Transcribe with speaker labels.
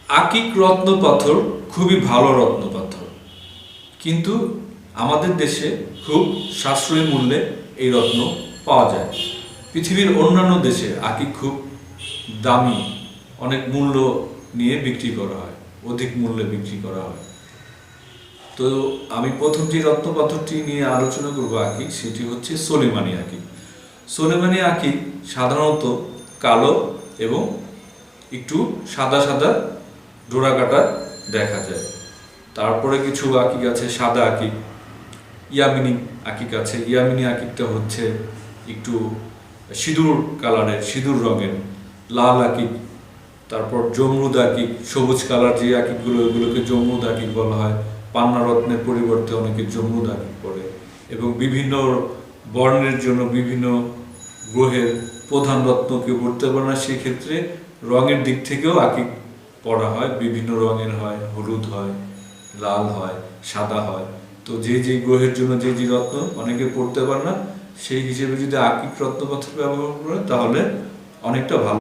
Speaker 1: আকিক রত্ন পাথর খুবই ভালো রত্ন পাথর, কিন্তু আমাদের দেশে খুব সাশ্রয়ী মূল্যে এই রত্ন পাওয়া যায়। পৃথিবীর অন্যান্য দেশে আকিক খুব দামি, অনেক মূল্য নিয়ে বিক্রি করা হয়, অধিক মূল্যে বিক্রি করা হয়। তো আমি প্রথম যে রত্ন পাথরটি নিয়ে আলোচনা করবো আকিক, সেটি হচ্ছে সোলেমানি আকিক। সোলেমানি আকিক সাধারণত কালো এবং একটু সাদা সাদা ডোরা কাটা দেখা যায়। তারপরে কিছু আকিক আছে সাদা আকিক, ইয়ামিনী আকিক আছে। ইয়ামিনী আকিকটা হচ্ছে একটু সিঁদুর কালারের, সিঁদুর রঙের লাল আকিক। তারপর জমরুদ আকিক, সবুজ কালার যে আকিকগুলো, ওইগুলোকে জমরুদ আকিক বলা হয়। পান্না রত্নের পরিবর্তে অনেকে জমরুদ আকিক পরে। এবং বিভিন্ন বর্ণের জন্য বিভিন্ন গ্রহের প্রধান রত্ন কেউ পড়তে পারে না, সেক্ষেত্রে রঙের দিক থেকেও আকিক পরা হয়। বিভিন্ন রঙের হয়, হলুদ হয়, লাল হয়, সাদা হয়। তো যে যে গ্রহের জন্য যে যে রত্ন অনেকে পড়তে পারে না, সেই হিসেবে যদি আকিক রত্ন পাথর ব্যবহার করে তাহলে অনেকটা ভালো।